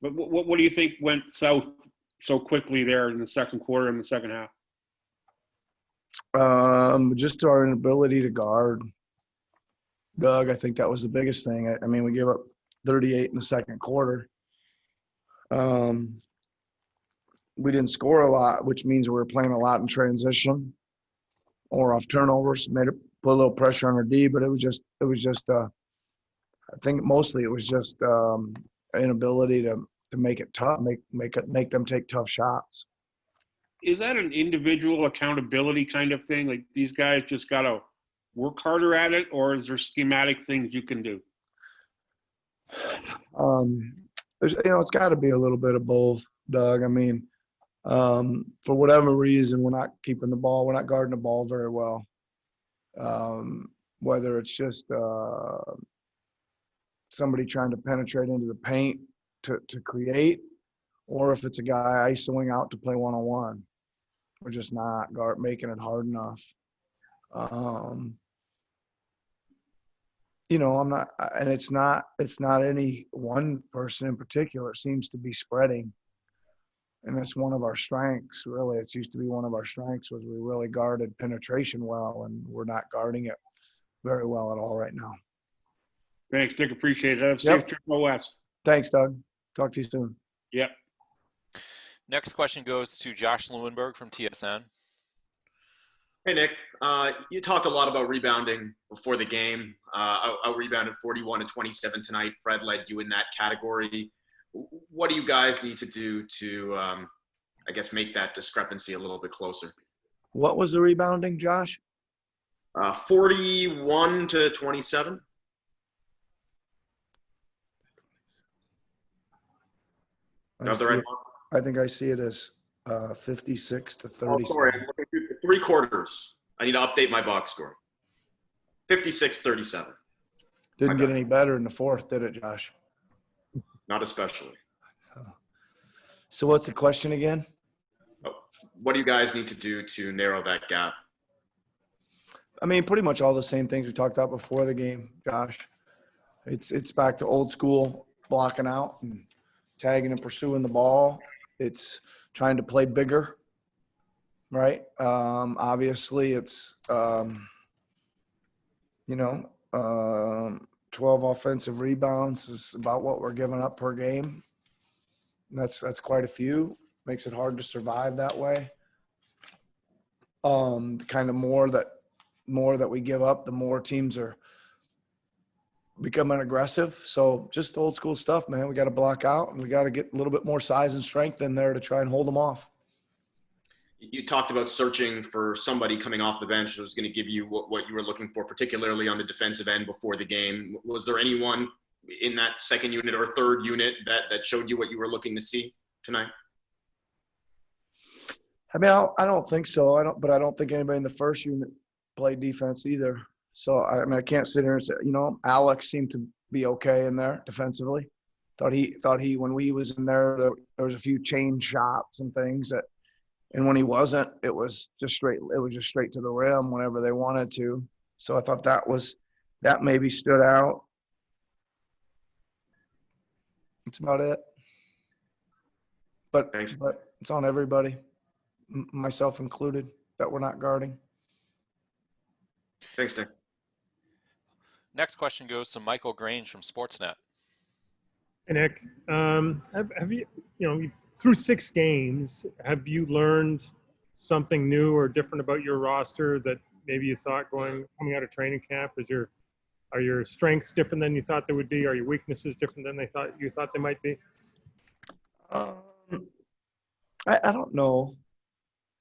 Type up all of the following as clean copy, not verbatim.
But what do you think went south so quickly there in the second quarter and the second half? Just our inability to guard. Doug, I think that was the biggest thing. I mean, we gave up 38 in the second quarter. We didn't score a lot, which means we were playing a lot in transition or off turnovers. Put a little pressure on our D, but it was just. I think mostly it was just inability to make it tough, make them take tough shots. Is that an individual accountability kind of thing? Like these guys just got to work harder at it, or is there schematic things you can do? It's got to be a little bit of both, Doug. I mean, for whatever reason, we're not keeping the ball. We're not guarding the ball very well. Whether it's just somebody trying to penetrate into the paint to create, or if it's a guy isoing out to play one-on-one. We're just not making it hard enough. I'm not, and it's not any one person in particular. It seems to be spreading. And that's one of our strengths, really. It used to be one of our strengths was we really guarded penetration well, and we're not guarding it very well at all right now. Thanks, Dick. Appreciate it. Have a Yep. safe trip west. Thanks, Doug. Talk to you soon. Yep. Next question goes to Josh Lewenberg from TSN. Hey, Nick. You talked a lot about rebounding before the game. I rebounded 41-27 tonight. Fred led you in that category. What do you guys need to do to, make that discrepancy a little bit closer? What was the rebounding, Josh? 41-27. I think I see it as 56-30. Oh, sorry. I'm looking through 3 quarters. I need to update my box score. 56-37. Didn't get any better in the fourth, did it, Josh? Not especially. So what's the question again? What do you guys need to do to narrow that gap? I mean, pretty much all the same things we talked about before the game, Josh. It's back to old school blocking out and tagging and pursuing the ball. It's trying to play bigger, right? Obviously, it's 12 offensive rebounds is about what we're giving up per game. That's quite a few. Makes it hard to survive that way. The kind of more that we give up, the more teams are becoming aggressive. So just old school stuff, man. We got to block out, and we got to get a little bit more size and strength in there to try and hold them off. You talked about searching for somebody coming off the bench that was going to give you what you were looking for, particularly on the defensive end before the game. Was there anyone in that second unit or third unit that showed you what you were looking to see tonight? I mean, I don't think so. I don't think anybody in the first unit played defense either. So I can't sit here and say, Alex seemed to be okay in there defensively. Thought he when we was in there was a few chain shots and things that. And when he wasn't, it was just straight to the rim whenever they wanted to. So I thought that maybe stood out. That's about it. But it's on everybody, myself included, that we're not guarding. Thanks, Nick. Next question goes to Michael Grange from Sportsnet. Hey, Nick. Have you, through 6 games, have you learned something new or different about your roster that maybe you thought coming out of training camp? Are your strengths different than you thought they would be? Are your weaknesses different than you thought they might be? I don't know,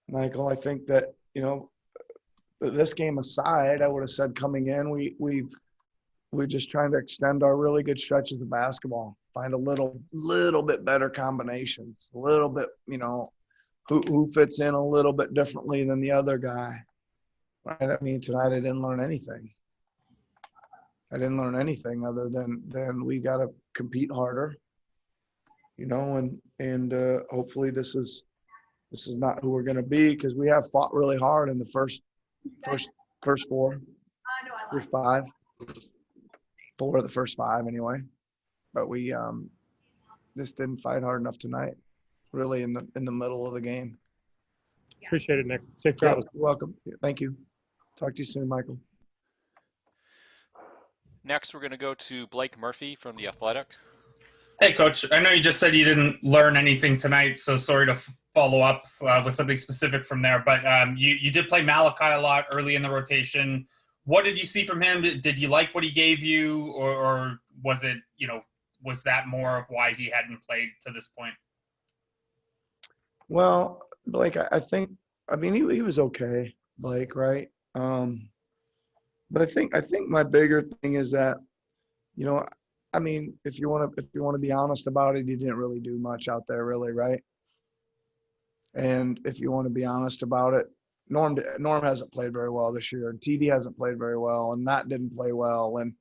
Michael. I think that, this game aside, I would have said coming in, we're just trying to extend our really good stretches of basketball, find a little bit better combinations, a little bit, who fits in a little bit differently than the other guy. Right? I mean, tonight I didn't learn anything. Other than we got to compete harder, and hopefully this is not who we're going to be, because we have fought really hard in the first 5. 4 of the first 5 anyway. But we just didn't fight hard enough tonight, really in the middle of the game. Appreciate it, Nick. Safe Yep, travels. you're welcome. Thank you. Talk to you soon, Michael. Next, we're going to go to Blake Murphy from The Athletic. Hey, Coach. I know you just said you didn't learn anything tonight, so sorry to follow up with something specific from there. But you did play Malachi a lot early in the rotation. What did you see from him? Did you like what he gave you, or was it, was that more of why he hadn't played to this point? Well, Blake, I think, he was okay, Blake, right? But I think my bigger thing is that, if you want to be honest about it, he didn't really do much out there, really, right? And if you want to be honest about it, Norm hasn't played very well this year, and TD hasn't played very well, and Matt didn't play well, and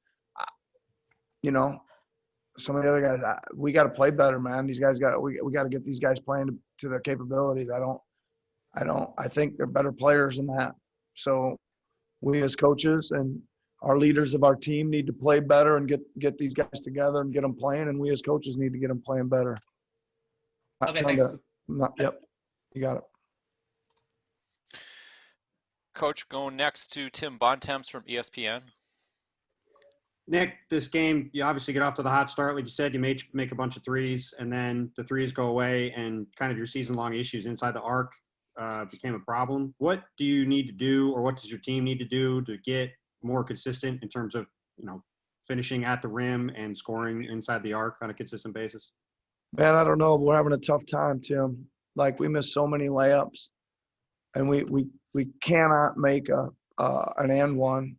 some of the other guys, we got to play better, man. These guys we got to get these guys playing to their capabilities. I think they're better players than that. So we as coaches and our leaders of our team need to play better and get these guys together and get them playing, and we as coaches need to get them playing better. Okay, thanks. Yep, you got it. Coach, going next to Tim Bontemps from ESPN. Nick, this game, you obviously get off to the hot start. Like you said, you make a bunch of threes, and then the threes go away, and kind of your season-long issues inside the arc became a problem. What do you need to do, or what does your team need to do to get more consistent in terms of, finishing at the rim and scoring inside the arc on a consistent basis? Man, I don't know. We're having a tough time, Tim. Like, we miss so many layups, and we cannot make an and one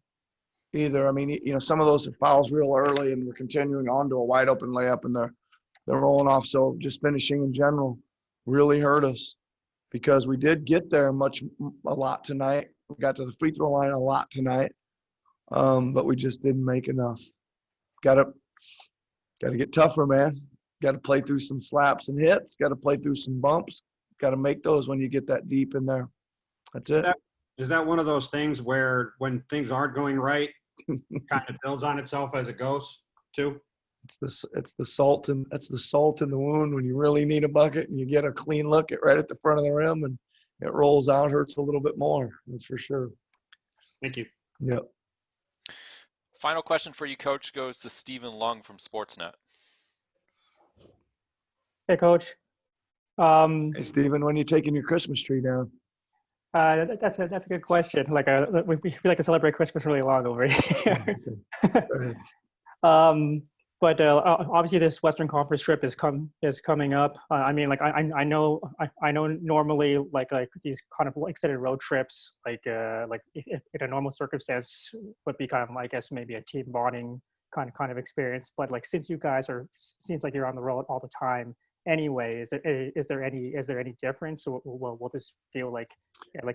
either. Some of those are fouls real early, and we're continuing on to a wide open layup, and they're rolling off. So just finishing in general really hurt us, because we did get there a lot tonight. We got to the free throw line a lot tonight, but we just didn't make enough. Got to get tougher, man. Got to play through some slaps and hits. Got to play through some bumps. Got to make those when you get that deep in there. That's it. Is that one of those things where when things aren't going right, it kind of builds on itself as it goes too? It's the salt in the wound when you really need a bucket and you get a clean look right at the front of the rim and it rolls out, hurts a little bit more. That's for sure. Thank you. Yep. Final question for you, Coach, goes to Stephen Lung from Sportsnet. Hey, Coach. Hey, Stephen, when are you taking your Christmas tree down? That's a good question. Like, we like to celebrate Christmas really long over here. But obviously, this Western Conference trip is coming up. I know normally like these kind of extended road trips, like if in a normal circumstance would be kind of, I guess, maybe a team bonding kind of experience. But like, since you guys seems like you're on the road all the time anyway, is there any difference, or will this feel like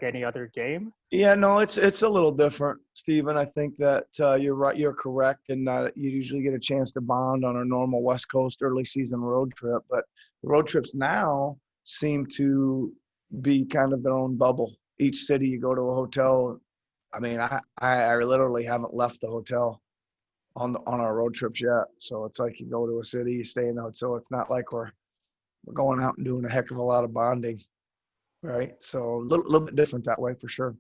any other game? Yeah, no, it's a little different, Stephen. I think that you're right. You're correct in that you usually get a chance to bond on a normal West Coast early season road trip, but the road trips now seem to be kind of their own bubble. Each city you go to a hotel. I literally haven't left the hotel on our road trips yet. So it's like you go to a city, you stay in the hotel. It's not like we're going out and doing a heck of a lot of bonding, right? So a little bit different that way for sure.